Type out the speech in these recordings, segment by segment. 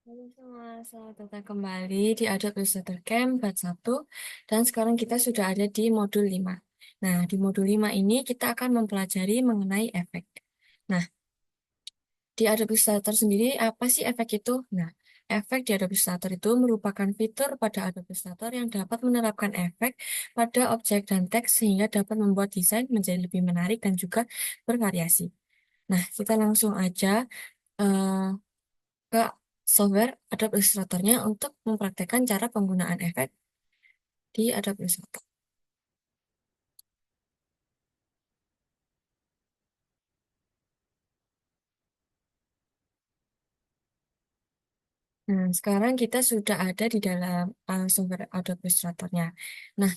Halo semua, selamat datang kembali di Adobe Illustrator Camp Part 1 dan sekarang kita sudah ada di modul 5. Nah, di modul 5 ini kita akan mempelajari mengenai efek. Nah, di Adobe Illustrator sendiri apa sih efek itu? Nah, efek di Adobe Illustrator itu merupakan fitur pada Adobe Illustrator yang dapat menerapkan efek pada objek dan teks sehingga dapat membuat desain menjadi lebih menarik dan juga bervariasi. Nah, kita langsung aja eh, ke software Adobe Illustrator-nya untuk mempraktekkan cara penggunaan efek di Adobe Illustrator. Nah, sekarang kita sudah ada di dalam software Adobe Illustrator-nya. Nah,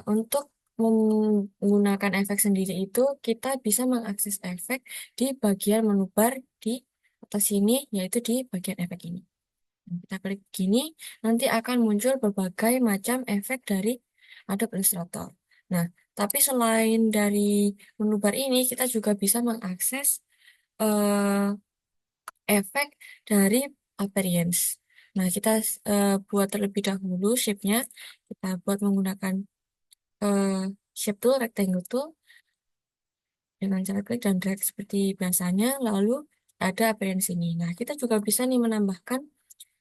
untuk menggunakan efek sendiri itu, kita bisa mengakses efek di bagian menu bar di atas sini, yaitu di bagian efek ini. Nah, kita klik gini, nanti akan muncul berbagai macam efek dari Adobe Illustrator. Nah, tapi selain dari menu bar ini, kita juga bisa mengakses eh, efek dari appearance. Nah, kita buat terlebih dahulu shape-nya. Kita buat menggunakan eh, shape tool, rectangle tool, dengan cara klik dan drag seperti biasanya. Lalu ada appearance ini. Nah, kita juga bisa nih menambahkan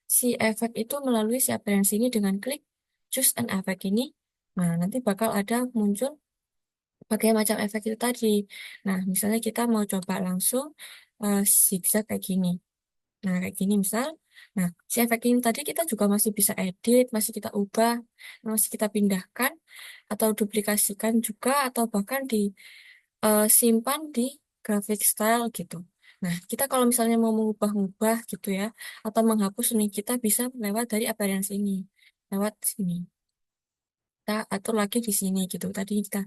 si efek itu melalui si appearance ini dengan klik choose an effect ini. Nah, nanti bakal ada muncul berbagai macam efek itu tadi. Nah, misalnya kita mau coba langsung zigzag kayak gini. Nah, kayak gini misal. Nah, si efek ini tadi kita juga masih bisa edit, masih kita ubah, masih kita pindahkan, atau duplikasikan juga, atau bahkan simpan di graphic style gitu. Nah, kita kalau misalnya mau mengubah-ubah gitu ya, atau menghapus nih, kita bisa lewat dari appearance ini, lewat sini. Kita atur lagi di sini gitu. Tadi kita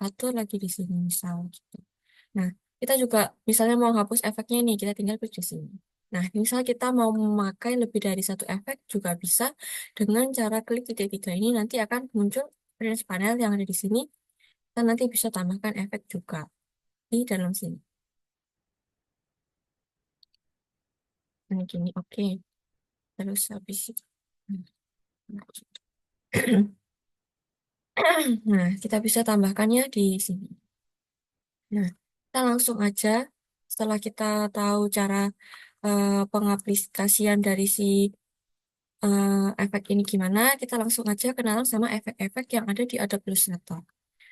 atur lagi di sini misal gitu. Nah, kita juga misalnya mau hapus efeknya nih, kita tinggal klik di sini. Nah, misal kita mau memakai lebih dari satu efek juga bisa dengan cara klik titik tiga ini nanti akan muncul appearance panel yang ada di sini. Kita nanti bisa tambahkan efek juga di dalam sini. Nah, gini, oke. Terus habis itu. Nah, gitu. Nah, kita bisa tambahkannya di sini. Nah, kita langsung aja setelah kita tahu cara pengaplikasian dari si efek ini gimana, kita langsung aja kenalan sama efek-efek yang ada di Adobe Illustrator.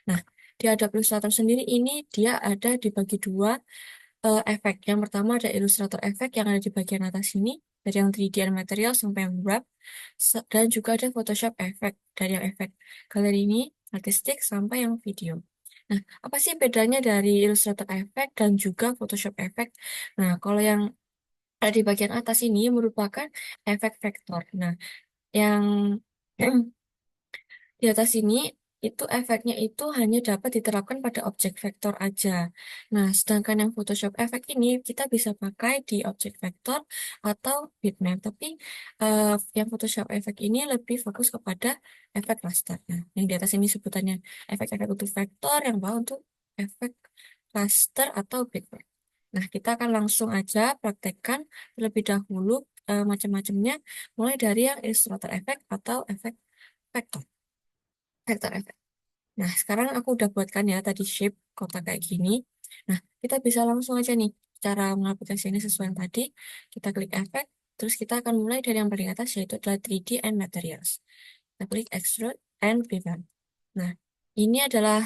Nah, di Adobe Illustrator sendiri ini dia ada dibagi dua efek. Yang pertama ada Illustrator efek yang ada di bagian atas ini, dari yang 3D and Material sampai yang Wrap, dan juga ada Photoshop efek, dari yang efek galeri ini, artistik, sampai yang video. Nah, apa sih bedanya dari Illustrator efek dan juga Photoshop efek? Nah, kalau yang ada di bagian atas ini merupakan efek vektor. Nah, yang di atas ini itu efeknya itu hanya dapat diterapkan pada objek vektor aja. Nah, sedangkan yang Photoshop efek ini kita bisa pakai di objek vektor atau bitmap. Tapi yang Photoshop efek ini lebih fokus kepada efek raster. Nah, yang di atas ini sebutannya efek-efek untuk vektor, yang bawah untuk efek raster atau bitmap. Nah, kita akan langsung aja praktekkan terlebih dahulu macam-macamnya, mulai dari yang Illustrator efek atau efek vektor. Vektor efek. Nah, sekarang aku udah buatkan ya tadi shape kotak kayak gini. Nah, kita bisa langsung aja nih cara mengaplikasikannya sesuai yang tadi. Kita klik efek, terus kita akan mulai dari yang paling atas yaitu adalah 3D and Materials. Kita klik Extrude and Prevent. Nah, ini adalah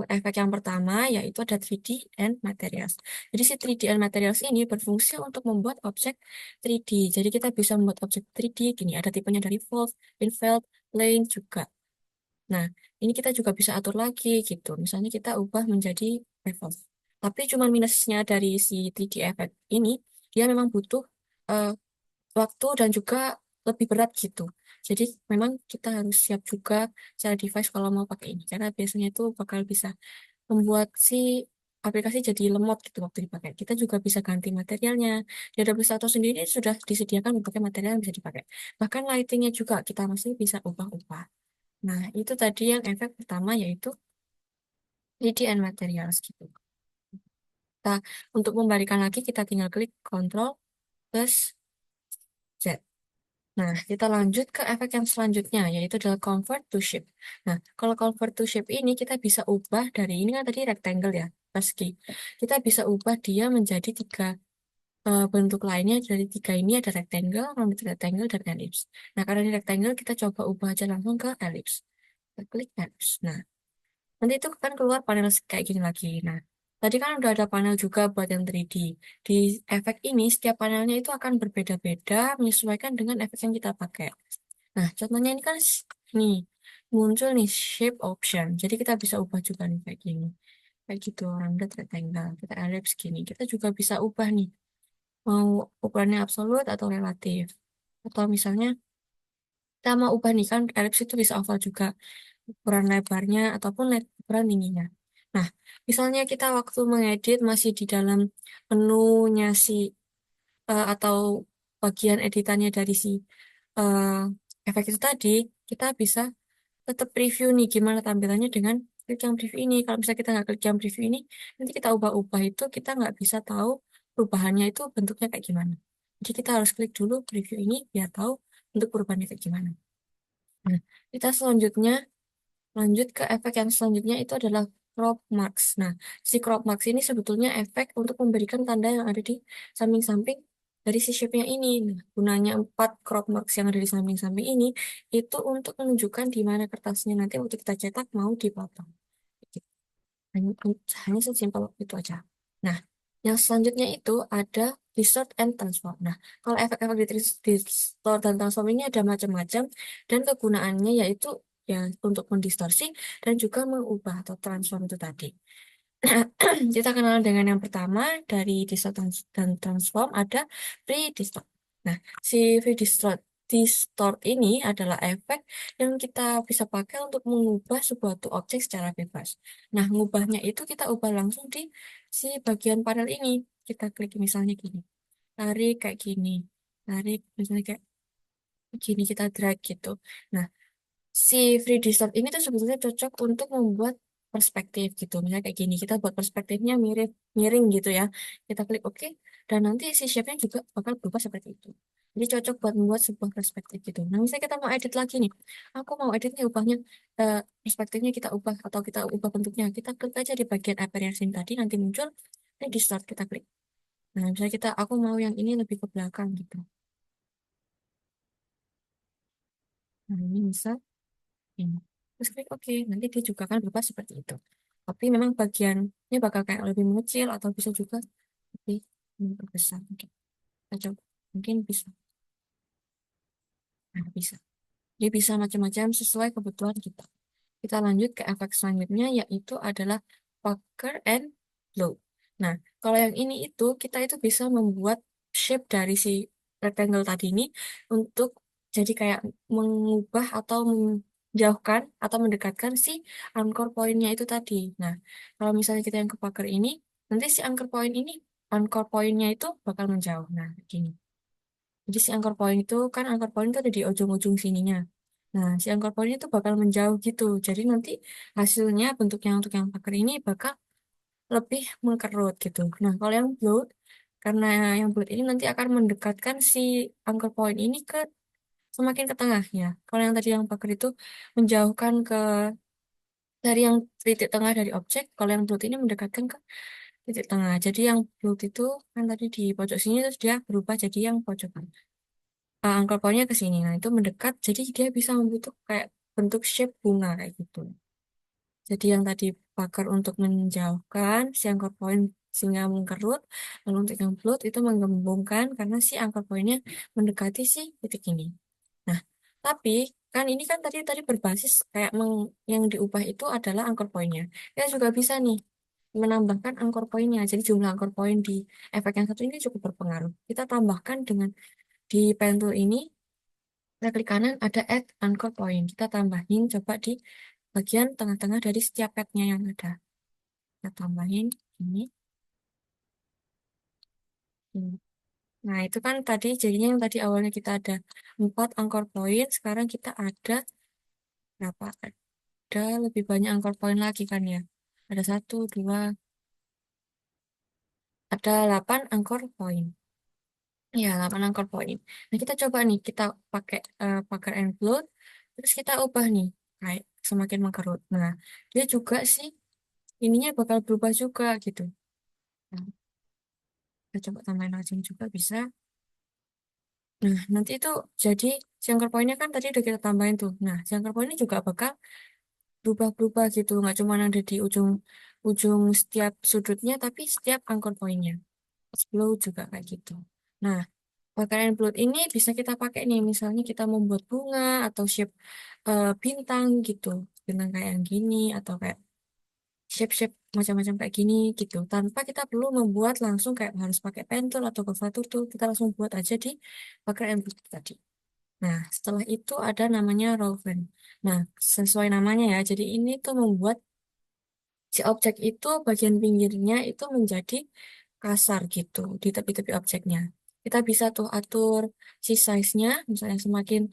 efek yang pertama yaitu ada 3D and Materials. Jadi si 3D and Materials ini berfungsi untuk membuat objek 3D. Jadi kita bisa membuat objek 3D gini, ada tipenya dari Fold, Infill, Plane juga. Nah, ini kita juga bisa atur lagi gitu. Misalnya kita ubah menjadi revolve. Tapi cuma minusnya dari si 3D effect ini, dia memang butuh eh, waktu dan juga lebih berat gitu. Jadi memang kita harus siap juga secara device kalau mau pakai ini. Karena biasanya itu bakal bisa membuat si aplikasi jadi lemot gitu waktu dipakai. Kita juga bisa ganti materialnya. Di Adobe Illustrator sendiri sudah disediakan berbagai material yang bisa dipakai. Bahkan lightingnya juga kita masih bisa ubah-ubah. Nah, itu tadi yang efek pertama yaitu 3D and Materials gitu. Nah, untuk membalikan lagi kita tinggal klik Ctrl plus Z. Nah, kita lanjut ke efek yang selanjutnya, yaitu adalah convert to shape. Nah, kalau convert to shape ini kita bisa ubah dari ini kan tadi rectangle ya, persegi. Kita bisa ubah dia menjadi tiga bentuk lainnya. Dari tiga ini ada rectangle, rambut rectangle, dan ellipse. Nah, karena ini rectangle, kita coba ubah aja langsung ke ellipse. Kita klik ellipse. Nah, nanti itu kan keluar panel kayak gini lagi. Nah, tadi kan udah ada panel juga buat yang 3D. Di efek ini, setiap panelnya itu akan berbeda-beda menyesuaikan dengan efek yang kita pakai. Nah, contohnya ini kan nih, muncul nih shape option. Jadi kita bisa ubah juga nih kayak gini. Kayak gitu, rounded rectangle. Kita ellipse gini. Kita juga bisa ubah nih, mau ukurannya absolut atau relatif. Atau misalnya kita mau ubah nih kan, ellipse itu bisa oval juga. Ukuran lebarnya ataupun ukuran tingginya. Nah, misalnya kita waktu mengedit masih di dalam menunya si atau bagian editannya dari si eh, efek itu tadi, kita bisa tetap preview nih gimana tampilannya dengan klik yang preview ini. Kalau misalnya kita nggak klik yang preview ini, nanti kita ubah-ubah itu kita nggak bisa tahu perubahannya itu bentuknya kayak gimana. Jadi kita harus klik dulu preview ini biar tahu bentuk perubahannya kayak gimana. Nah, kita selanjutnya lanjut ke efek yang selanjutnya itu adalah crop marks. Nah, si crop marks ini sebetulnya efek untuk memberikan tanda yang ada di samping-samping dari si shape-nya ini. Nah, gunanya 4 crop marks yang ada di samping-samping ini itu untuk menunjukkan di mana kertasnya nanti waktu kita cetak mau dipotong. Gitu. Hanya, hanya sesimpel itu aja. Nah, yang selanjutnya itu ada distort and transform. Nah, kalau efek-efek di distort dan transform ini ada macam-macam dan kegunaannya yaitu ya untuk mendistorsi dan juga mengubah atau transform itu tadi. Kita kenal dengan yang pertama dari distort dan transform ada free distort. Nah, si free distort ini adalah efek yang kita bisa pakai untuk mengubah sebuah tuh objek secara bebas. Nah, mengubahnya itu kita ubah langsung di si bagian panel ini. Kita klik misalnya gini, tarik kayak gini, tarik misalnya kayak gini kita drag gitu. Nah, si free distort ini tuh sebetulnya cocok untuk membuat perspektif gitu. Misalnya kayak gini, kita buat perspektifnya mirip miring gitu ya. Kita klik OK, dan nanti si shape-nya juga bakal berubah seperti itu. Jadi cocok buat membuat sebuah perspektif gitu. Nah, misalnya kita mau edit lagi nih. Aku mau editnya ubahnya, perspektifnya kita ubah atau kita ubah bentuknya. Kita klik aja di bagian appearance ini tadi, nanti muncul free distort, kita klik. Nah, misalnya aku mau yang ini lebih ke belakang gitu. Nah, ini bisa. Ini. Terus klik OK, nanti dia juga akan berubah seperti itu. Tapi memang bagiannya bakal kayak lebih mengecil atau bisa juga lebih besar. Oke, kita coba. Mungkin bisa. Nah, bisa. Dia bisa macam-macam sesuai kebutuhan kita. Kita lanjut ke efek selanjutnya yaitu adalah pucker and blow. Nah, kalau yang ini itu kita itu bisa membuat shape dari si rectangle tadi ini untuk jadi kayak mengubah atau menjauhkan atau mendekatkan si anchor point-nya itu tadi. Nah, kalau misalnya kita yang ke pucker ini, nanti si anchor point-nya itu bakal menjauh. Nah, gini. Jadi si anchor point itu kan anchor point itu ada di ujung-ujung sininya. Nah, si anchor point itu bakal menjauh gitu. Jadi nanti hasilnya bentuknya untuk yang pagar ini bakal lebih mengkerut gitu. Nah, kalau yang bloat, karena yang bloat ini nanti akan mendekatkan si anchor point ini ke semakin ke tengah ya. Kalau yang tadi yang pagar itu menjauhkan ke dari yang titik tengah dari objek, kalau yang bloat ini mendekatkan ke titik tengah. Jadi yang bloat itu kan tadi di pojok sini terus dia berubah jadi yang pojokan. Angka poinnya ke sini. Nah, itu mendekat, jadi dia bisa membentuk kayak bentuk shape bunga kayak gitu. Jadi yang tadi pagar untuk menjauhkan si angka poin sehingga mengkerut, lalu untuk yang float itu menggembungkan karena si angka poinnya mendekati si titik ini. Nah, tapi kan ini kan tadi tadi berbasis kayak yang diubah itu adalah angkor poinnya. Kita juga bisa nih menambahkan angkor poinnya. Jadi jumlah angkor poin di efek yang satu ini cukup berpengaruh. Kita tambahkan dengan di pen tool ini. Kita klik kanan ada add anchor point. Kita tambahin coba di bagian tengah-tengah dari setiap padnya yang ada. Kita tambahin ini. Ini. Nah, itu kan tadi jadinya yang tadi awalnya kita ada 4 anchor point, sekarang kita ada berapa? Ada lebih banyak anchor point lagi kan ya. Ada satu, dua, ada 8 anchor point. Ya, 8 angka poin. Nah, kita coba nih, kita pakai pagar and float, terus kita ubah nih, kayak semakin mengkerut. Nah, dia juga sih, ininya bakal berubah juga gitu. Nah, kita coba tambahin margin juga bisa. Nah, nanti itu jadi si angka poinnya kan tadi udah kita tambahin tuh. Nah, si angka poinnya juga bakal berubah-berubah gitu. Nggak cuma ada di ujung ujung setiap sudutnya, tapi setiap angka poinnya. Flow juga kayak gitu. Nah, pakaian blood ini bisa kita pakai nih, misalnya kita membuat bunga atau shape bintang gitu, bintang kayak yang gini atau kayak shape-shape macam-macam kayak gini gitu, tanpa kita perlu membuat langsung kayak harus pakai pentul atau Gova tuh, kita langsung buat aja di pakaian blood tadi. Nah, setelah itu ada namanya Rolven. Nah, sesuai namanya ya, jadi ini tuh membuat si objek itu bagian pinggirnya itu menjadi kasar gitu di tepi-tepi objeknya. Kita bisa tuh atur si size-nya, misalnya semakin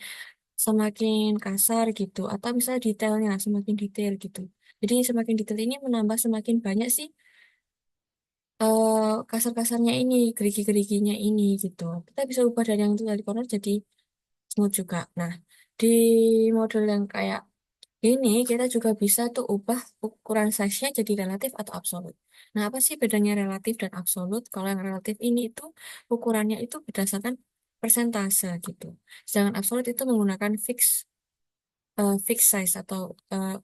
semakin kasar gitu, atau misalnya detailnya semakin detail gitu. Jadi semakin detail ini menambah semakin banyak sih kasar-kasarnya ini, gerigi-geriginya ini gitu. Kita bisa ubah dari yang tali corner jadi smooth juga. Nah, di model yang kayak ini kita juga bisa tuh ubah ukuran size-nya jadi relatif atau absolut. Nah, apa sih bedanya relatif dan absolut? Kalau yang relatif ini itu ukurannya itu berdasarkan persentase gitu. Sedangkan absolut itu menggunakan fix size atau eh,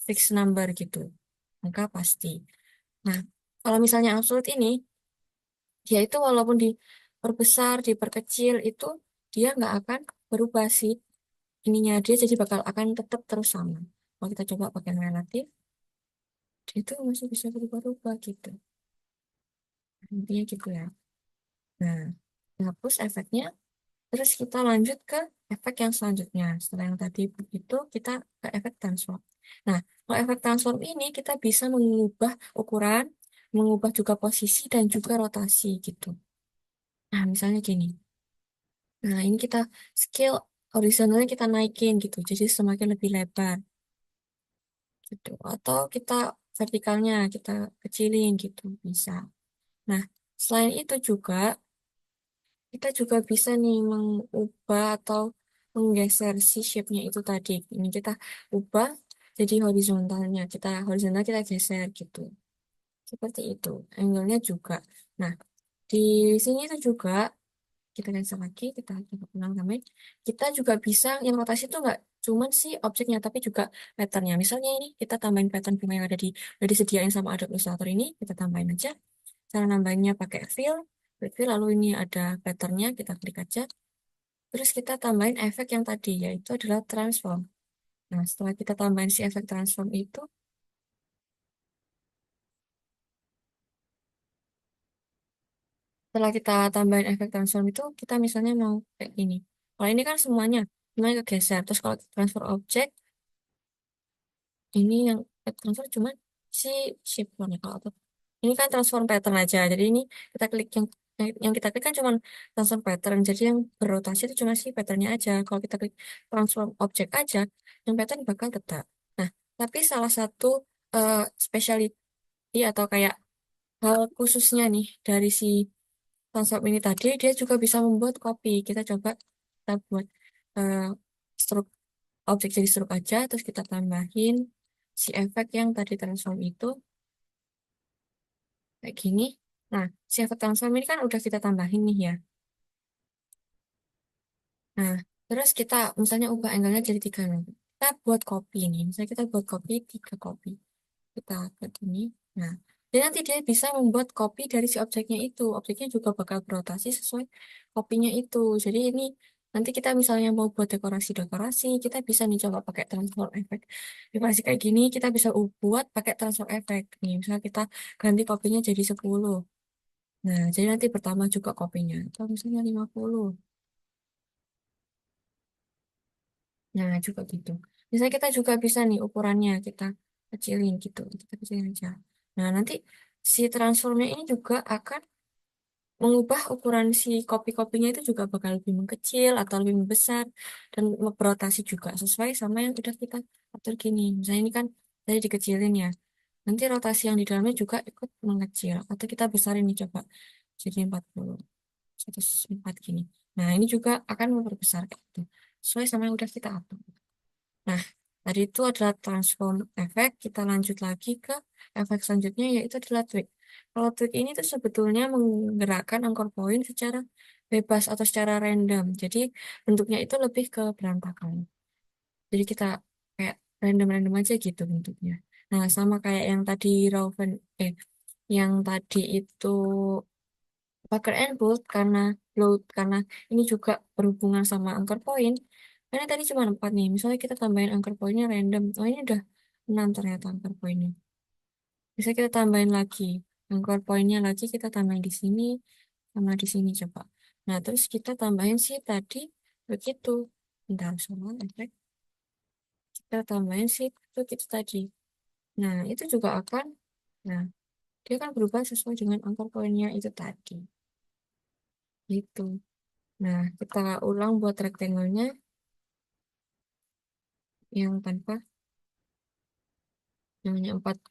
fix number gitu. Maka pasti. Nah, kalau misalnya absolut ini, dia itu walaupun diperbesar, diperkecil itu dia nggak akan berubah sih ininya. Dia jadi bakal akan tetap terus sama. Kalau kita coba pakai yang relatif, itu masih bisa berubah-ubah gitu. Intinya gitu ya. Nah, hapus efeknya, terus kita lanjut ke efek yang selanjutnya. Setelah yang tadi itu, kita ke efek transform. Nah, kalau efek transform ini kita bisa mengubah ukuran, mengubah juga posisi dan juga rotasi gitu. Nah, misalnya gini. Nah, ini kita scale horizontalnya kita naikin gitu, jadi semakin lebih lebar gitu. Atau kita vertikalnya kita kecilin gitu, bisa. Nah, selain itu juga kita juga bisa nih mengubah atau menggeser si shape-nya itu tadi. Ini kita ubah jadi horizontalnya. Horizontal kita geser gitu. Seperti itu. Angle-nya juga. Nah, di sini itu juga kita cancel lagi, kita coba ulang namanya. Kita juga bisa yang rotasi itu nggak cuman si objeknya, tapi juga patternnya. Misalnya ini kita tambahin pattern bunga yang udah disediain sama Adobe Illustrator ini, kita tambahin aja. Cara nambahnya pakai fill, klik fill, lalu ini ada patternnya, kita klik aja. Terus kita tambahin efek yang tadi, yaitu adalah transform. Nah, setelah kita tambahin si efek transform itu, setelah kita tambahin efek transform itu, kita misalnya mau kayak gini. Kalau ini kan semuanya kegeser. Terus kalau transfer objek, ini yang transfer cuma si shape one kalau apa. Ini kan transform pattern aja. Jadi ini kita klik yang kita klik kan cuma transform pattern. Jadi yang berotasi itu cuma si patternnya aja. Kalau kita klik transform objek aja, yang pattern bakal tetap. Nah, tapi salah satu specialty atau kayak hal khususnya nih dari si transform ini tadi, dia juga bisa membuat copy. Kita coba kita buat eh, stroke objek jadi stroke aja, terus kita tambahin si efek yang tadi transform itu kayak gini. Nah, si efek transform ini kan udah kita tambahin nih ya. Nah, terus kita misalnya ubah angle-nya jadi 3 nih. Kita buat copy nih. Misalnya kita buat copy 3 copy. Kita klik ini. Nah, dan nanti dia bisa membuat copy dari si objeknya itu. Objeknya juga bakal berotasi sesuai kopinya itu. Jadi ini nanti kita misalnya mau buat dekorasi-dekorasi, kita bisa nih coba pakai transform effect. Dekorasi kayak gini, kita bisa buat pakai transform effect. Nih, misalnya kita ganti kopinya jadi 10. Nah, jadi nanti bertambah juga kopinya. Atau misalnya 50. Nah, juga gitu. Misalnya kita juga bisa nih ukurannya kita kecilin gitu. Kita kecilin aja. Nah, nanti si transformnya ini juga akan mengubah ukuran si kopi-kopinya itu juga bakal lebih mengecil atau lebih membesar dan berotasi juga sesuai sama yang udah kita atur gini. Misalnya ini kan tadi dikecilin ya. Nanti rotasi yang di dalamnya juga ikut mengecil. Atau kita besarin nih coba jadi 40. 104 gini. Nah, ini juga akan memperbesar kayak gitu. Sesuai sama yang udah kita atur. Nah, tadi itu adalah transform efek. Kita lanjut lagi ke efek selanjutnya, yaitu adalah tweak. Kalau tweak ini tuh sebetulnya menggerakkan angkor poin secara bebas atau secara random. Jadi bentuknya itu lebih ke berantakan. Jadi kita kayak random-random aja gitu bentuknya. Nah, sama kayak yang tadi Raven, yang tadi itu Packer and Bolt karena load karena ini juga berhubungan sama anchor point. Karena tadi cuma 4 nih. Misalnya kita tambahin anchor pointnya random. Oh ini udah 6 ternyata anchor pointnya. Bisa kita tambahin lagi. Anchor pointnya lagi kita tambahin di sini sama di sini coba. Nah terus kita tambahin sih tadi begitu. Bentar, soal efek. Kita tambahin sih begitu tadi. Nah itu juga akan, nah dia akan berubah sesuai dengan anchor pointnya itu tadi. Gitu. Nah, kita ulang buat rektangelnya yang tanpa yang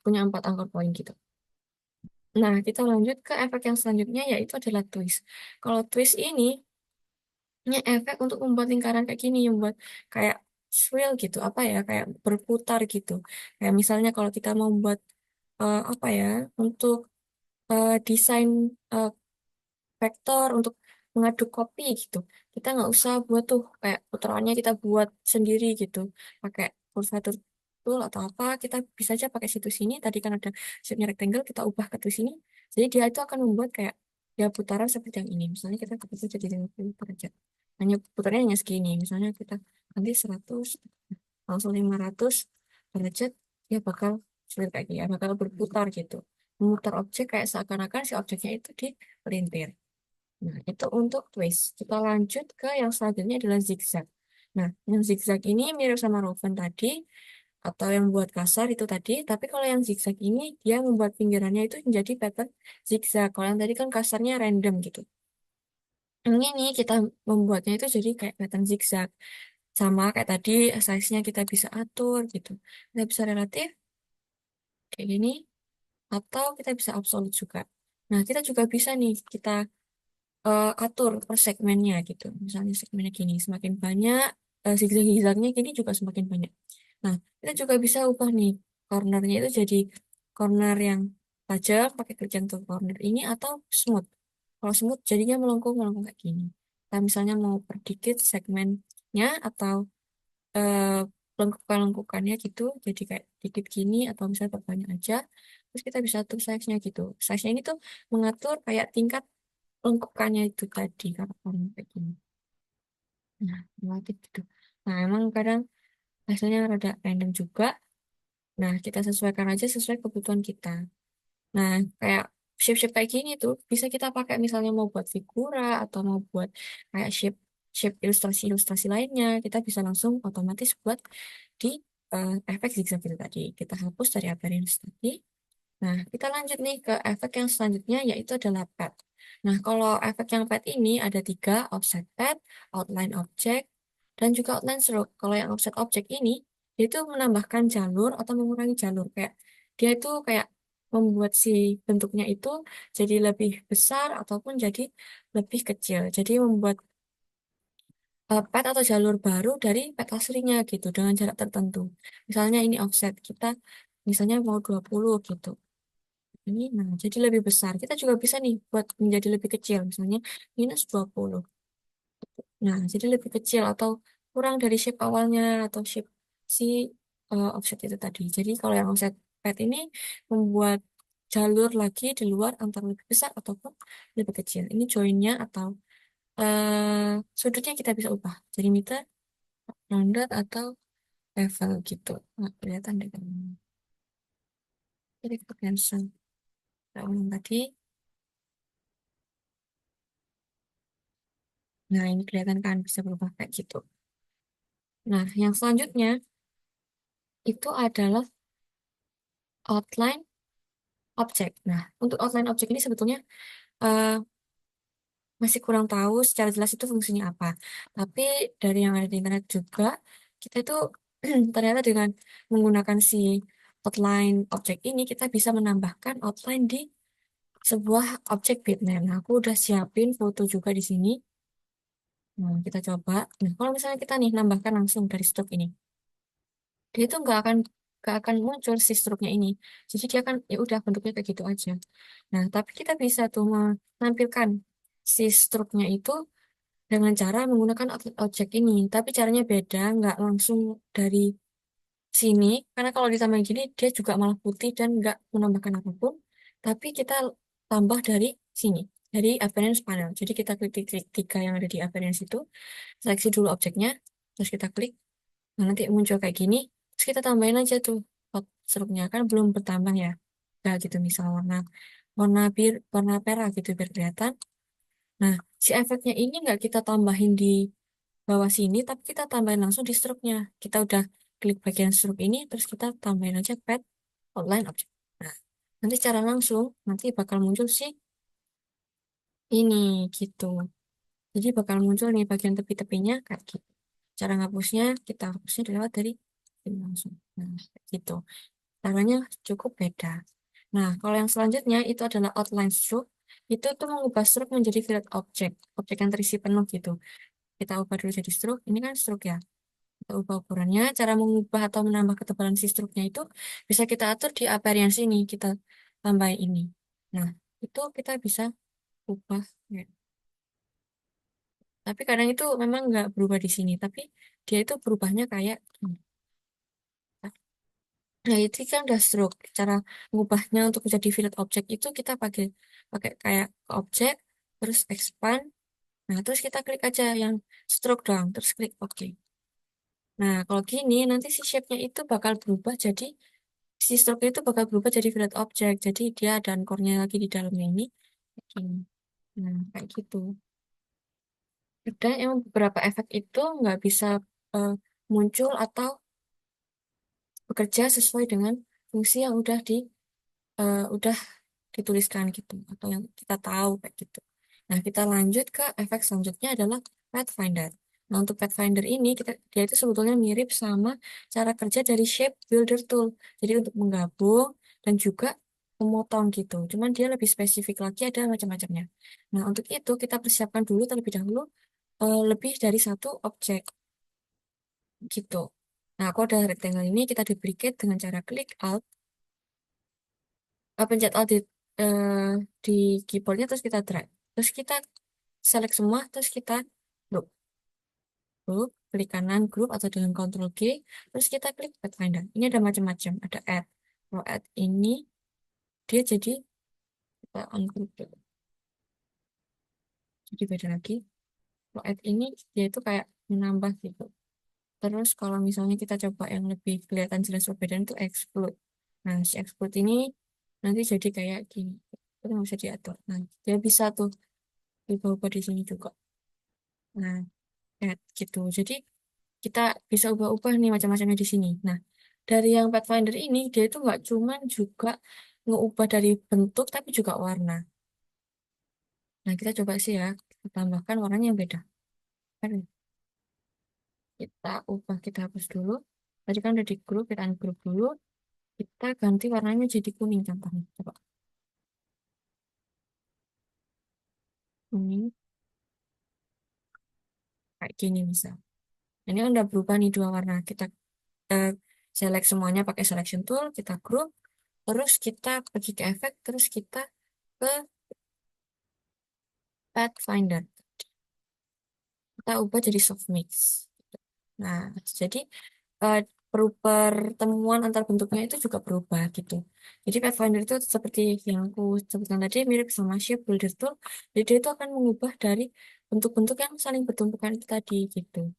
punya empat angka poin gitu. Nah, kita lanjut ke efek yang selanjutnya yaitu adalah twist. Kalau twist ini efek untuk membuat lingkaran kayak gini, membuat kayak swirl gitu, apa ya, kayak berputar gitu. Kayak misalnya kalau kita mau buat apa ya, untuk desain eh, vektor untuk mengaduk kopi gitu. Kita nggak usah buat tuh kayak putarannya kita buat sendiri gitu. Pakai kurvatur tool atau apa, kita bisa aja pakai situs ini. Tadi kan ada shape-nya rectangle, kita ubah ke twist ini. Jadi dia itu akan membuat kayak ya putaran seperti yang ini. Misalnya kita ketik jadi 50 derajat. Hanya putarnya hanya segini. Misalnya kita nanti 100 langsung 500 derajat, dia bakal sulit kayak gini, ya, bakal berputar gitu. Memutar objek kayak seakan-akan si objeknya itu dipelintir. Nah, itu untuk twist. Kita lanjut ke yang selanjutnya adalah zigzag. Nah, yang zigzag ini mirip sama Roven tadi, atau yang buat kasar itu tadi, tapi kalau yang zigzag ini, dia membuat pinggirannya itu menjadi pattern zigzag. Kalau yang tadi kan kasarnya random gitu. Yang ini kita membuatnya itu jadi kayak pattern zigzag. Sama kayak tadi, size-nya kita bisa atur gitu. Kita bisa relatif, kayak gini, atau kita bisa absolut juga. Nah, kita juga bisa nih, kita atur per segmennya gitu. Misalnya segmennya gini, semakin banyak zigzag-zigzagnya gini juga semakin banyak. Nah, kita juga bisa ubah nih cornernya itu jadi corner yang tajam pakai kerjaan untuk corner ini atau smooth. Kalau smooth jadinya melengkung-melengkung kayak gini. Kita misalnya mau perdikit segmennya atau eh, lengkukan-lengkukannya gitu, jadi kayak dikit gini atau misalnya perbanyak aja. Terus kita bisa atur size-nya gitu. Size-nya ini tuh mengatur kayak tingkat lengkukannya itu tadi karakternya kayak gini. Nah, relatif gitu. Nah, emang kadang hasilnya rada random juga. Nah, kita sesuaikan aja sesuai kebutuhan kita. Nah, kayak shape-shape kayak gini tuh bisa kita pakai misalnya mau buat figura atau mau buat kayak shape shape ilustrasi-ilustrasi lainnya. Kita bisa langsung otomatis buat di efek zigzag itu tadi. Kita hapus dari appearance tadi. Nah, kita lanjut nih ke efek yang selanjutnya yaitu adalah pad. Nah, kalau efek yang pad ini ada tiga, offset pad, outline object, dan juga outline stroke. Kalau yang offset object ini, dia itu menambahkan jalur atau mengurangi jalur. Kayak dia itu kayak membuat si bentuknya itu jadi lebih besar ataupun jadi lebih kecil. Jadi membuat pad atau jalur baru dari pad aslinya gitu dengan jarak tertentu. Misalnya ini offset kita misalnya mau 20 gitu. Ini, nah, jadi lebih besar. Kita juga bisa nih buat menjadi lebih kecil, misalnya -20. Nah, jadi lebih kecil atau kurang dari shape awalnya atau shape si offset itu tadi. Jadi kalau yang offset pad ini membuat jalur lagi di luar antara lebih besar ataupun lebih kecil. Ini joinnya atau sudutnya kita bisa ubah. Jadi meter, rounded atau level gitu. Nah, kelihatan deh kan. Jadi kita cancel. Kita ulang tadi. Nah, ini kelihatan kan bisa berubah kayak gitu. Nah, yang selanjutnya itu adalah outline object. Nah, untuk outline object ini sebetulnya eh, masih kurang tahu secara jelas itu fungsinya apa. Tapi dari yang ada di internet juga, kita itu ternyata dengan menggunakan si outline object ini, kita bisa menambahkan outline di sebuah objek bitmap. Nah, aku udah siapin foto juga di sini. Nah, kita coba. Nah, kalau misalnya kita nih nambahkan langsung dari stroke ini, dia itu nggak akan muncul si stroke-nya ini. Jadi dia akan ya udah bentuknya kayak gitu aja. Nah, tapi kita bisa tuh menampilkan si stroke-nya itu dengan cara menggunakan objek ini. Tapi caranya beda, nggak langsung dari sini. Karena kalau ditambahin gini, dia juga malah putih dan nggak menambahkan apapun. Tapi kita tambah dari sini, dari appearance panel. Jadi kita klik titik tiga yang ada di appearance itu, seleksi dulu objeknya, terus kita klik. Nah, nanti muncul kayak gini, terus kita tambahin aja tuh hot struknya. Kan belum bertambah ya. Nah, gitu misal warna warna warna merah gitu biar kelihatan. Nah, si efeknya ini nggak kita tambahin di bawah sini, tapi kita tambahin langsung di struknya. Kita udah klik bagian struk ini, terus kita tambahin aja pad outline object. Nah, nanti secara langsung, nanti bakal muncul si ini gitu. Jadi bakal muncul nih bagian tepi-tepinya kayak gitu. Cara ngapusnya, kita hapusnya lewat dari ini langsung. Nah, kayak gitu. Caranya cukup beda. Nah, kalau yang selanjutnya itu adalah outline stroke. Itu tuh mengubah stroke menjadi filled object. Objek yang terisi penuh gitu. Kita ubah dulu jadi stroke. Ini kan stroke ya. Kita ubah ukurannya. Cara mengubah atau menambah ketebalan si stroke-nya itu bisa kita atur di appearance ini. Kita tambahin ini. Nah, itu kita bisa ubah. Ya. Tapi kadang itu memang nggak berubah di sini. Tapi dia itu berubahnya kayak gini. Nah, itu kan udah stroke. Cara mengubahnya untuk menjadi filled object itu kita pakai pakai kayak ke objek, terus expand. Nah, terus kita klik aja yang stroke doang, terus klik OK. Nah, kalau gini nanti si shape-nya itu bakal berubah jadi si stroke itu bakal berubah jadi filled object. Jadi dia ada anchor-nya lagi di dalamnya ini. Kayak gini. Nah, kayak gitu. Dan emang beberapa efek itu nggak bisa eh, muncul atau bekerja sesuai dengan fungsi yang udah dituliskan gitu atau yang kita tahu kayak gitu. Nah, kita lanjut ke efek selanjutnya adalah Pathfinder. Nah, untuk Pathfinder ini dia itu sebetulnya mirip sama cara kerja dari Shape Builder Tool. Jadi untuk menggabung dan juga memotong gitu. Cuman dia lebih spesifik lagi ada macam-macamnya. Nah, untuk itu kita persiapkan dulu terlebih dahulu lebih dari satu objek gitu. Nah, aku ada rectangle ini kita duplicate dengan cara klik Alt pencet alt eh, di keyboardnya terus kita drag terus kita select semua terus kita group group klik kanan group atau dengan Ctrl G terus kita klik Pathfinder ini ada macam-macam ada add kalau add ini dia jadi kita ungroup dulu. Jadi beda lagi kalau add ini dia itu kayak menambah gitu terus kalau misalnya kita coba yang lebih kelihatan jelas perbedaan itu exclude nah si exclude ini nanti jadi kayak gini itu nggak bisa diatur nah dia bisa tuh diubah di sini juga. Nah, gitu. Jadi kita bisa ubah-ubah nih macam-macamnya di sini. Nah, dari yang Pathfinder ini dia itu nggak cuman juga ngeubah dari bentuk tapi juga warna. Nah, kita coba sih ya, kita tambahkan warnanya yang beda. Kan kita ubah, kita hapus dulu. Tadi kan udah di grup, kita ungroup dulu. Kita ganti warnanya jadi kuning contohnya. Coba kuning kayak gini misal. Ini kan udah berubah nih dua warna. Kita eh, select semuanya pakai selection tool, kita group, terus kita pergi ke efek, terus kita ke Pathfinder. Kita ubah jadi soft mix. Nah, jadi eh, pertemuan antar bentuknya itu juga berubah gitu. Jadi Pathfinder itu seperti yang aku sebutkan tadi mirip sama Shape Builder Tool. Jadi dia itu akan mengubah dari bentuk-bentuk yang saling bertumpukan itu tadi gitu.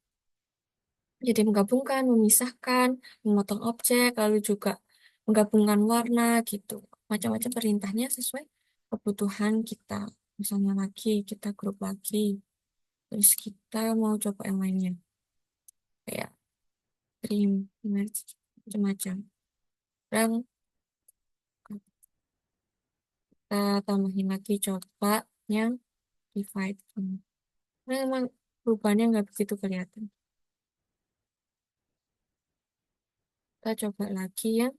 Jadi menggabungkan, memisahkan, memotong objek, lalu juga menggabungkan warna gitu. Macam-macam perintahnya sesuai kebutuhan kita. Misalnya lagi, kita grup lagi. Terus kita mau coba yang lainnya. Kayak trim, merge, macam-macam. Dan kita tambahin lagi coba yang divide. Nah, emang perubahannya nggak begitu kelihatan. Kita coba lagi yang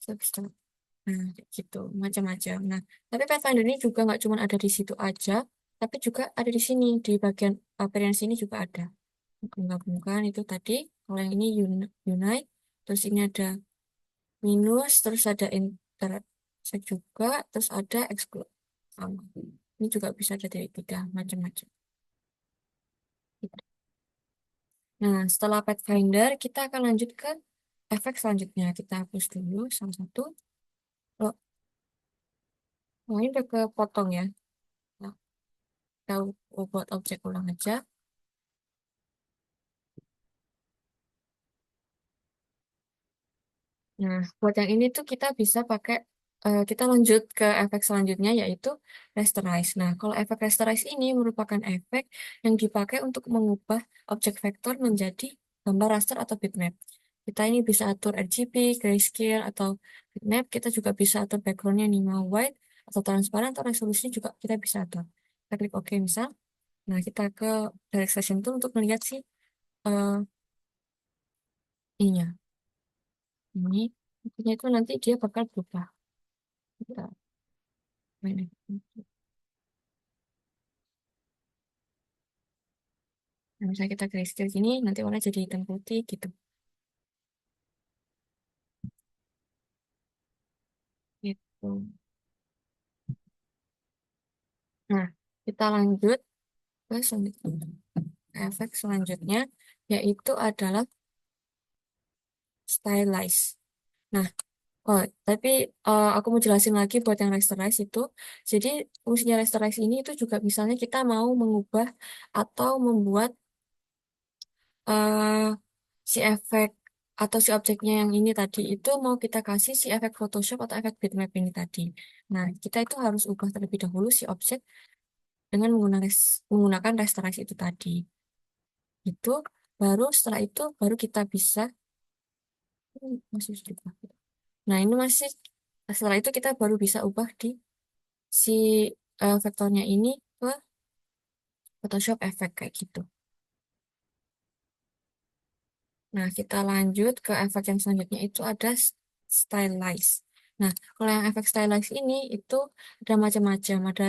substrat. Nah, kayak gitu, macam-macam. Nah, tapi Pathfinder ini juga nggak cuma ada di situ aja, tapi juga ada di sini, di bagian appearance ini juga ada. Menggabungkan itu tadi, kalau yang ini unite, terus ini ada minus, terus ada intersect juga, terus ada exclude. Sama. Ini juga bisa ada dari tiga, macam-macam. Gitu. Nah, setelah Pathfinder, kita akan lanjut ke efek selanjutnya. Kita hapus dulu salah satu. Oh, oh, ini udah kepotong ya. Nah, kita buat objek ulang aja. Nah, buat yang ini tuh kita bisa pakai, kita lanjut ke efek selanjutnya yaitu rasterize. Nah, kalau efek rasterize ini merupakan efek yang dipakai untuk mengubah objek vektor menjadi gambar raster atau bitmap. Kita ini bisa atur RGB, grayscale, atau bitmap. Kita juga bisa atur backgroundnya nih mau white atau transparan atau resolusinya juga kita bisa atur. Kita klik OK misal. Nah, kita ke direct selection tool untuk melihat sih eh ininya. Ini, intinya itu nanti dia bakal berubah. Kita main. Nah, misalnya kita grayscale gini, nanti warna jadi hitam putih gitu. Gitu. Nah, kita lanjut ke selanjutnya. Efek selanjutnya yaitu adalah stylize. Nah, oh, tapi aku mau jelasin lagi buat yang rasterize itu. Jadi, fungsinya rasterize ini itu juga misalnya kita mau mengubah atau membuat eh, si efek atau si objeknya yang ini tadi itu mau kita kasih si efek Photoshop atau efek bitmap ini tadi. Nah, kita itu harus ubah terlebih dahulu si objek dengan menggunakan restorasi itu tadi. Itu baru setelah itu baru kita bisa masih bisa diubah. Nah, ini masih setelah itu kita baru bisa ubah di si vektornya ini ke Photoshop efek kayak gitu. Nah, kita lanjut ke efek yang selanjutnya itu ada stylize. Nah, kalau yang efek stylize ini itu ada macam-macam. Ada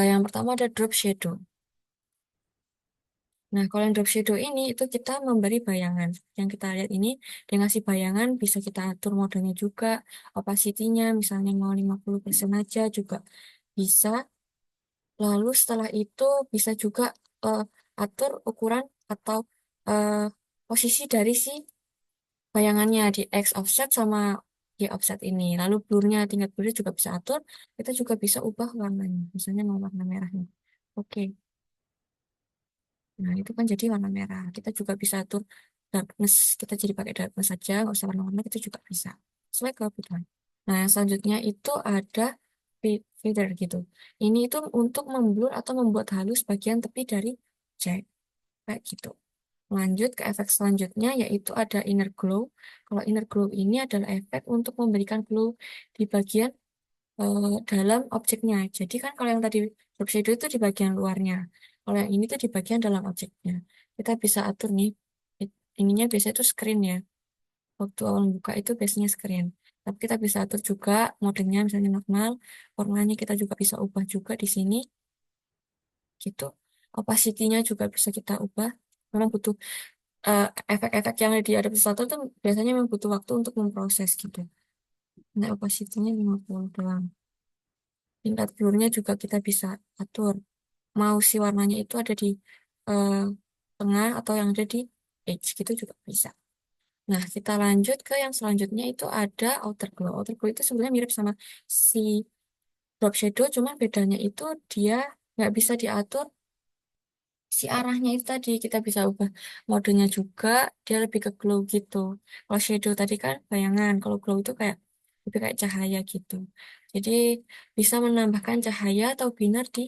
yang pertama ada drop shadow. Nah, kalau yang drop shadow ini itu kita memberi bayangan. Yang kita lihat ini dia ngasih bayangan bisa kita atur modenya juga, opacity-nya misalnya mau 50% aja juga bisa. Lalu setelah itu bisa juga eh, atur ukuran atau eh, posisi dari si bayangannya di X offset sama Y offset ini. Lalu blurnya, tingkat blurnya juga bisa atur. Kita juga bisa ubah warnanya. Misalnya mau warna merahnya. Oke. Nah, itu kan jadi warna merah. Kita juga bisa atur darkness. Kita jadi pakai darkness saja, nggak usah warna-warna, kita juga bisa. Sesuai kebutuhan. Nah, yang selanjutnya itu ada feather gitu. Ini itu untuk memblur atau membuat halus bagian tepi dari objek. Kayak gitu. Lanjut ke efek selanjutnya yaitu ada inner glow. Kalau inner glow ini adalah efek untuk memberikan glow di bagian dalam objeknya. Jadi kan kalau yang tadi drop shadow itu di bagian luarnya. Kalau yang ini tuh di bagian dalam objeknya. Kita bisa atur nih. Ininya biasanya itu screen ya. Waktu awal buka itu biasanya screen. Tapi kita bisa atur juga modenya misalnya normal. Warnanya kita juga bisa ubah juga di sini. Gitu. Opacity-nya juga bisa kita ubah. Memang butuh eh, efek-efek yang ada di Adobe Illustrator tuh biasanya memang butuh waktu untuk memproses gitu. Nah, opacity-nya 50 doang. Tingkat blurnya juga kita bisa atur. Mau si warnanya itu ada di eh, tengah atau yang ada di edge gitu juga bisa. Nah, kita lanjut ke yang selanjutnya itu ada outer glow. Outer glow itu sebenarnya mirip sama si drop shadow, cuman bedanya itu dia nggak bisa diatur si arahnya itu tadi. Kita bisa ubah modenya juga, dia lebih ke glow gitu. Kalau shadow tadi kan bayangan, kalau glow itu kayak lebih kayak cahaya gitu. Jadi bisa menambahkan cahaya atau binar di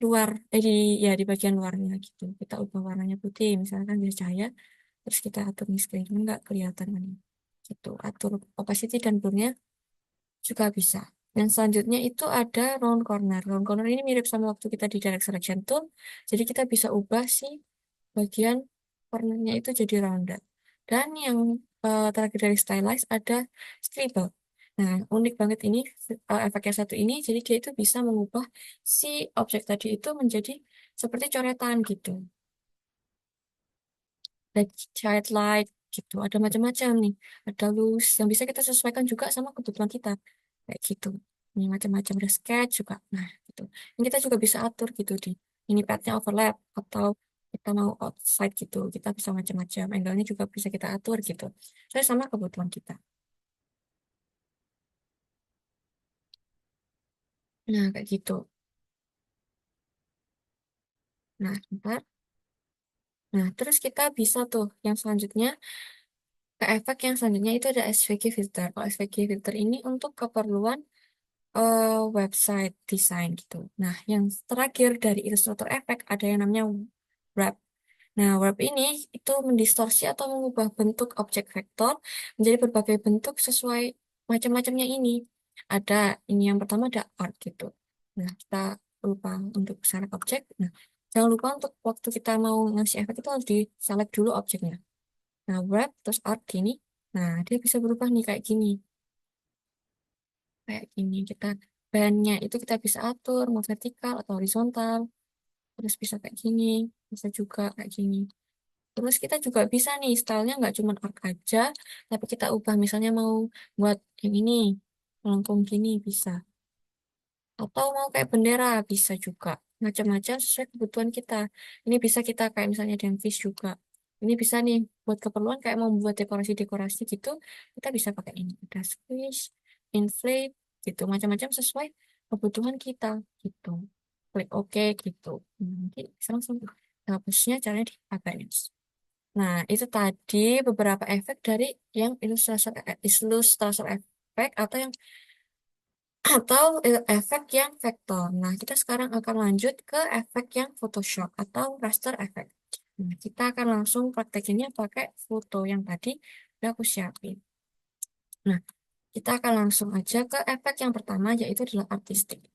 luar, ya di bagian luarnya gitu. Kita ubah warnanya putih, misalkan biar cahaya, terus kita atur nih screen, nggak kelihatan kan. Gitu, atur opacity dan blurnya juga bisa. Dan selanjutnya itu ada round corner. Round corner ini mirip sama waktu kita di direct selection tool. Jadi kita bisa ubah si bagian cornernya itu jadi rounded. Dan yang terakhir dari stylize ada scribble. Nah, unik banget ini efek yang satu ini, jadi dia itu bisa mengubah si objek tadi itu menjadi seperti coretan gitu. Ada child light gitu, ada macam-macam nih. Ada loose yang bisa kita sesuaikan juga sama kebutuhan kita. Kayak gitu. Ini macam-macam ada sketch juga. Nah, gitu. Ini kita juga bisa atur gitu di ini padnya overlap atau kita mau outside gitu. Kita bisa macam-macam. Angle-nya juga bisa kita atur gitu. Saya sama kebutuhan kita. Nah, kayak gitu. Nah, sebentar. Nah, terus kita bisa tuh yang selanjutnya ke efek yang selanjutnya itu ada SVG filter. Kalau SVG filter ini untuk keperluan website design gitu. Nah, yang terakhir dari Illustrator Effect ada yang namanya wrap. Nah, wrap ini itu mendistorsi atau mengubah bentuk objek vektor menjadi berbagai bentuk sesuai macam-macamnya ini. Ada ini yang pertama ada art gitu. Nah, kita lupa untuk select objek. Nah, jangan lupa untuk waktu kita mau ngasih efek itu harus di select dulu objeknya. Nah, wrap terus art ini. Nah, dia bisa berubah nih kayak gini. Kayak gini kita bandnya itu kita bisa atur mau vertikal atau horizontal, terus bisa kayak gini, bisa juga kayak gini. Terus kita juga bisa nih stylenya nggak cuma arc aja, tapi kita ubah misalnya mau buat yang ini melengkung gini bisa, atau mau kayak bendera bisa juga, macam-macam sesuai kebutuhan kita. Ini bisa kita kayak misalnya ada yang fish juga. Ini bisa nih buat keperluan kayak mau buat dekorasi-dekorasi gitu, kita bisa pakai ini. Ada squish, inflate, gitu. Macam-macam sesuai kebutuhan kita gitu. Klik OK gitu. Nanti bisa langsung hapusnya caranya di Advanced. Nah, itu tadi beberapa efek dari yang Illustrator Effect atau efek yang vektor. Nah, kita sekarang akan lanjut ke efek yang Photoshop atau raster effect. Nah, kita akan langsung praktekinnya pakai foto yang tadi udah aku siapin. Nah, kita akan langsung aja ke efek yang pertama yaitu adalah artistic.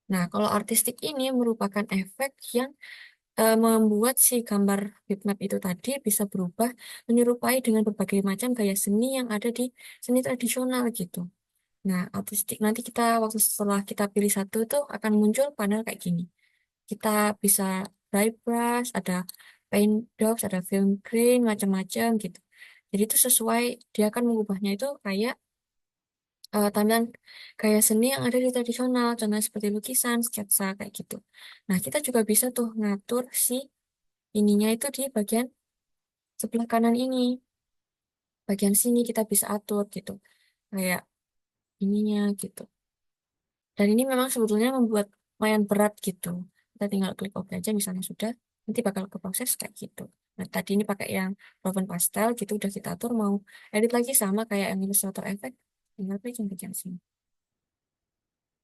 Nah, kalau artistik ini merupakan efek yang membuat si gambar bitmap itu tadi bisa berubah menyerupai dengan berbagai macam gaya seni yang ada di seni tradisional gitu. Nah, artistik nanti kita waktu setelah kita pilih satu tuh akan muncul panel kayak gini. Kita bisa dry brush, ada paint dots, ada film grain, macam-macam gitu. Jadi itu sesuai dia akan mengubahnya itu kayak tampilan gaya seni yang ada di tradisional, contohnya seperti lukisan, sketsa kayak gitu. Nah, kita juga bisa tuh ngatur si ininya itu di bagian sebelah kanan ini, bagian sini kita bisa atur gitu, kayak ininya gitu. Dan ini memang sebetulnya membuat lumayan berat gitu. Kita tinggal klik OK aja misalnya sudah, nanti bakal keproses kayak gitu. Nah, tadi ini pakai yang Raven Pastel gitu, udah kita atur mau edit lagi sama kayak yang Illustrator Effect, tinggal klik yang bagian sini.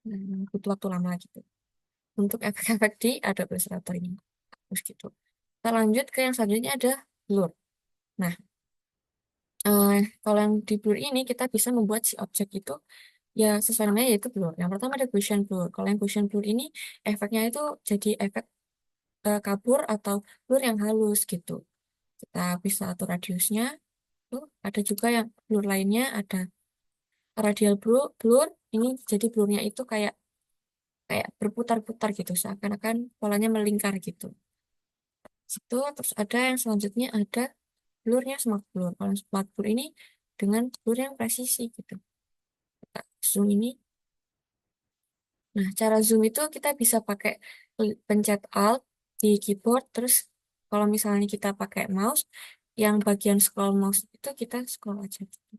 Nah, butuh waktu lama gitu. Untuk efek-efek di Adobe Illustrator ini. Terus gitu. Kita lanjut ke yang selanjutnya ada blur. Nah, eh, kalau yang di blur ini kita bisa membuat si objek itu ya sesuai namanya yaitu blur. Yang pertama ada Gaussian blur. Kalau yang Gaussian blur ini efeknya itu jadi efek kabur atau blur yang halus gitu. Kita bisa atur radiusnya. Tuh, ada juga yang blur lainnya ada radial blur, blur. Ini jadi blurnya itu kayak kayak berputar-putar gitu seakan-akan polanya melingkar gitu. Situ terus ada yang selanjutnya ada blurnya smart blur. Kalau smart blur ini dengan blur yang presisi gitu. Kita zoom ini. Nah, cara zoom itu kita bisa pakai pencet Alt di keyboard. Terus kalau misalnya kita pakai mouse, yang bagian scroll mouse itu kita scroll aja gitu.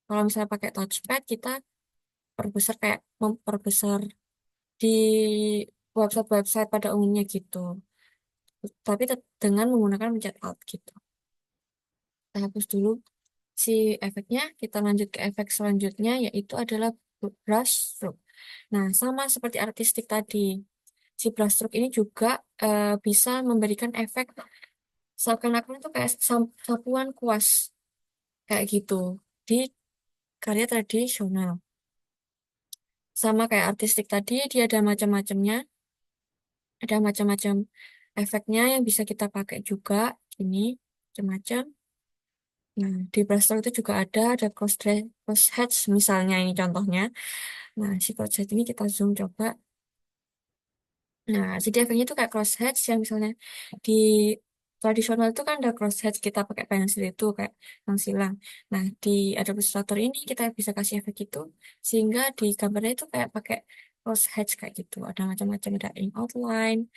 Kalau misalnya pakai touchpad, kita perbesar kayak memperbesar di website-website pada umumnya gitu. Tapi dengan menggunakan pencet Alt gitu. Kita hapus dulu si efeknya, kita lanjut ke efek selanjutnya yaitu adalah brush stroke. Nah, sama seperti artistik tadi, si brush stroke ini juga bisa memberikan efek seakan-akan itu kayak sapuan kuas kayak gitu di karya tradisional. Sama kayak artistik tadi, dia ada macam-macamnya, ada macam-macam efeknya yang bisa kita pakai juga. Ini macam-macam. Nah, di Brainstorm itu juga ada crosshatch misalnya ini contohnya. Nah, si crosshatch ini kita zoom coba. Nah, jadi efeknya itu kayak crosshatch yang misalnya di tradisional itu kan ada crosshatch kita pakai pensil itu kayak yang silang. Nah, di Adobe Illustrator ini kita bisa kasih efek itu sehingga di gambarnya itu kayak pakai crosshatch kayak gitu. Ada macam-macam, ada in outline,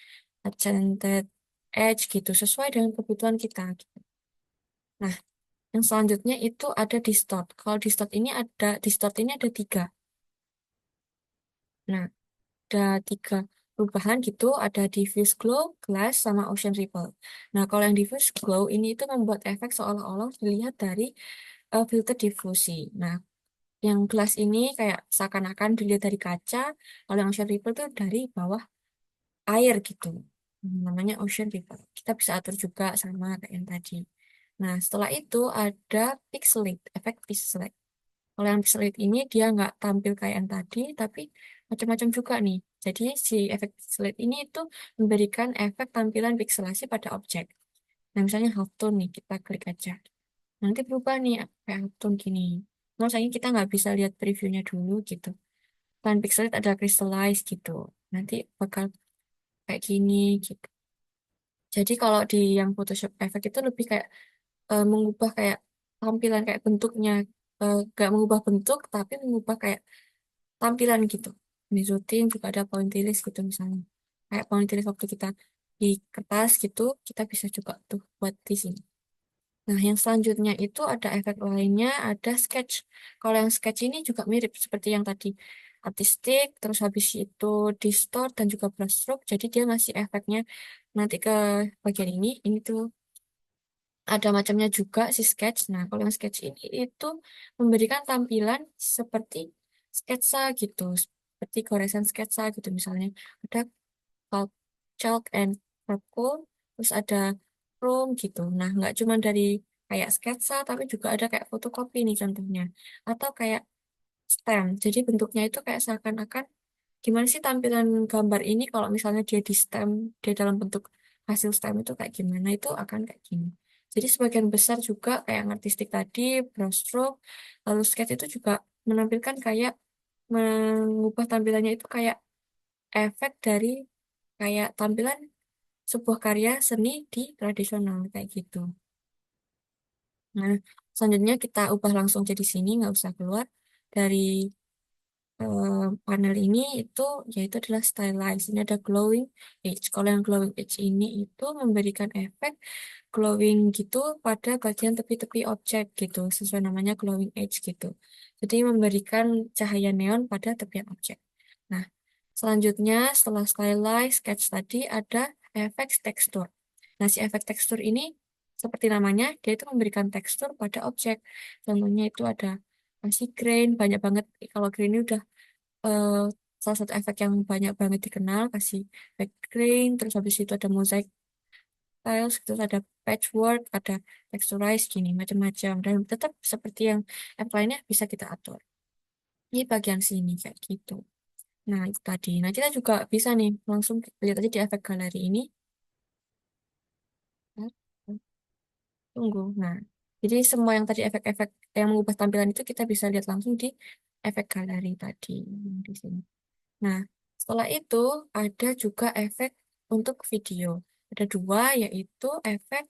accented edge gitu sesuai dengan kebutuhan kita gitu. Nah, yang selanjutnya itu ada distort. Kalau distort ini ada tiga. Nah, ada tiga perubahan gitu, ada diffuse glow, glass, sama ocean ripple. Nah, kalau yang diffuse glow ini itu membuat efek seolah-olah dilihat dari filter difusi. Nah, yang glass ini kayak seakan-akan dilihat dari kaca, kalau yang ocean ripple itu dari bawah air gitu. Namanya ocean ripple. Kita bisa atur juga sama kayak yang tadi. Nah, setelah itu ada pixelate, efek pixelate. Kalau yang pixelate ini dia nggak tampil kayak yang tadi, tapi macam-macam juga nih. Jadi si efek pixelate ini itu memberikan efek tampilan pixelasi pada objek. Nah, misalnya halftone nih, kita klik aja. Nanti berubah nih kayak halftone gini. Maksudnya kita nggak bisa lihat previewnya dulu gitu. Dan pixelate ada crystallize gitu. Nanti bakal kayak gini gitu. Jadi kalau di yang Photoshop Effect itu lebih kayak mengubah kayak tampilan kayak bentuknya. Gak mengubah bentuk, tapi mengubah kayak tampilan gitu. Di routing juga ada pointillist gitu misalnya. Kayak pointillist waktu kita di kertas gitu, kita bisa juga tuh buat di sini. Nah, yang selanjutnya itu ada efek lainnya, ada sketch. Kalau yang sketch ini juga mirip seperti yang tadi. Artistik, terus habis itu distort dan juga brush stroke. Jadi dia ngasih efeknya nanti ke bagian ini tuh ada macamnya juga si sketch. Nah, kalau yang sketch ini itu memberikan tampilan seperti sketsa gitu, seperti goresan sketsa gitu misalnya. Ada chalk, chalk and purple, terus ada chrome gitu. Nah, nggak cuma dari kayak sketsa, tapi juga ada kayak fotokopi nih contohnya. Atau kayak stem. Jadi bentuknya itu kayak seakan-akan gimana sih tampilan gambar ini kalau misalnya dia di stem, dia dalam bentuk hasil stem itu kayak gimana, itu akan kayak gini. Jadi sebagian besar juga kayak yang artistik tadi, brushstroke, lalu sketch itu juga menampilkan kayak mengubah tampilannya itu kayak efek dari kayak tampilan sebuah karya seni di tradisional kayak gitu. Nah, selanjutnya kita ubah langsung jadi sini, nggak usah keluar dari panel ini itu yaitu adalah stylize. Ini ada glowing edge. Kalau yang glowing edge ini itu memberikan efek glowing gitu pada bagian tepi-tepi objek gitu, sesuai namanya glowing edge gitu. Jadi memberikan cahaya neon pada tepian objek. Nah, selanjutnya setelah stylize sketch tadi ada efek tekstur. Nah, si efek tekstur ini seperti namanya, dia itu memberikan tekstur pada objek. Contohnya itu ada masih grain, banyak banget. Kalau grain ini udah eh, salah satu efek yang banyak banget dikenal, kasih background, terus habis itu ada mosaic tiles, terus ada patchwork, ada texturize gini, macam-macam. Dan tetap seperti yang efek lainnya bisa kita atur. Ini bagian sini kayak gitu. Nah, itu tadi. Nah, kita juga bisa nih langsung lihat aja di efek galeri ini. Tunggu. Nah, jadi semua yang tadi efek-efek yang mengubah tampilan itu kita bisa lihat langsung di efek galeri tadi di sini. Nah, setelah itu ada juga efek untuk video. Ada dua, yaitu efek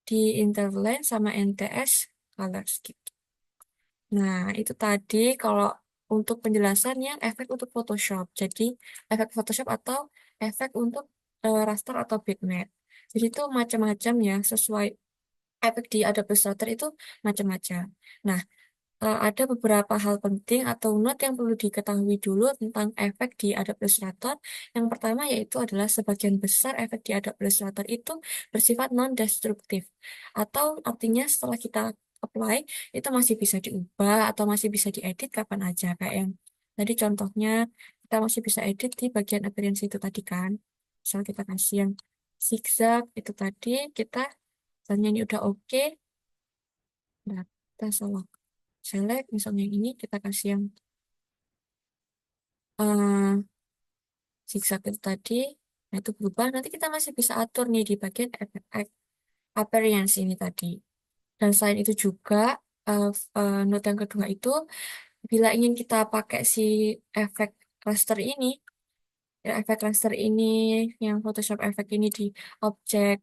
di interlane sama NTS colors gitu. Nah, itu tadi kalau untuk penjelasannya efek untuk Photoshop. Jadi, efek Photoshop atau efek untuk raster atau bitmap. Jadi itu macam-macam ya, sesuai efek di Adobe Illustrator itu macam-macam. Nah, ada beberapa hal penting atau note yang perlu diketahui dulu tentang efek di Adobe Illustrator. Yang pertama yaitu adalah sebagian besar efek di Adobe Illustrator itu bersifat non-destruktif. Atau artinya setelah kita apply, itu masih bisa diubah atau masih bisa diedit kapan aja. Kayak yang tadi contohnya, kita masih bisa edit di bagian appearance itu tadi kan. Misal kita kasih yang zigzag itu tadi, kita misalnya ini udah oke, nah, kita select misalnya yang ini kita kasih yang eh zigzag itu tadi, nah itu berubah nanti kita masih bisa atur nih di bagian appearance ini tadi. Dan selain itu juga, note yang kedua itu, bila ingin kita pakai si efek raster ini, ya, efek raster ini, yang Photoshop efek ini di objek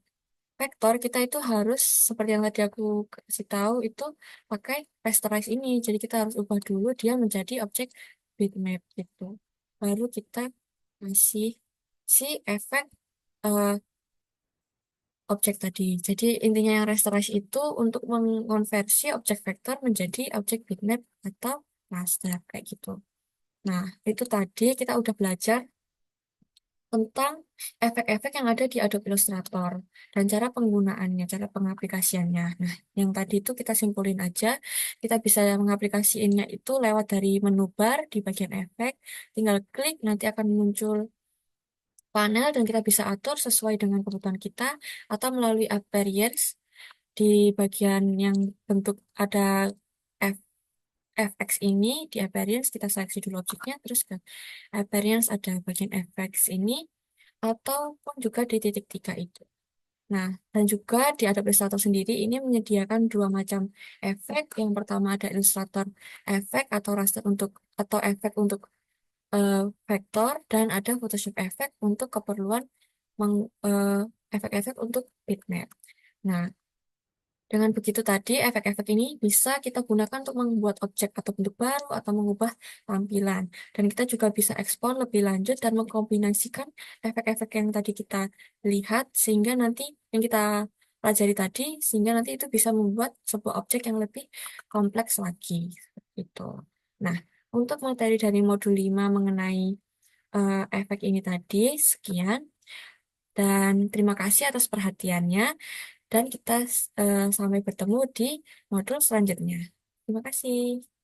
vektor, kita itu harus, seperti yang tadi aku kasih tahu, itu pakai rasterize ini. Jadi kita harus ubah dulu dia menjadi objek bitmap gitu. Baru kita kasih si efek eh, objek tadi. Jadi intinya yang rasterize itu untuk mengonversi objek vektor menjadi objek bitmap atau raster kayak gitu. Nah, itu tadi kita udah belajar tentang efek-efek yang ada di Adobe Illustrator dan cara penggunaannya, cara pengaplikasiannya. Nah, yang tadi itu kita simpulin aja, kita bisa mengaplikasiinnya itu lewat dari menu bar di bagian efek, tinggal klik nanti akan muncul panel dan kita bisa atur sesuai dengan kebutuhan kita atau melalui appearance di bagian yang bentuk ada F FX ini di appearance kita seleksi dulu objeknya terus ke appearance ada bagian FX ini ataupun juga di titik tiga itu. Nah, dan juga di Adobe Illustrator sendiri ini menyediakan dua macam efek. Yang pertama ada Illustrator efek atau raster untuk atau efek untuk eh, vektor dan ada Photoshop efek untuk keperluan meng- eh, efek-efek untuk bitmap. Nah, dengan begitu tadi, efek-efek ini bisa kita gunakan untuk membuat objek atau bentuk baru atau mengubah tampilan. Dan kita juga bisa ekspor lebih lanjut dan mengkombinasikan efek-efek yang tadi kita lihat sehingga nanti yang kita pelajari tadi sehingga nanti itu bisa membuat sebuah objek yang lebih kompleks lagi. Itu. Nah, untuk materi dari modul 5 mengenai efek ini tadi, sekian. Dan terima kasih atas perhatiannya. Dan kita sampai bertemu di modul selanjutnya. Terima kasih.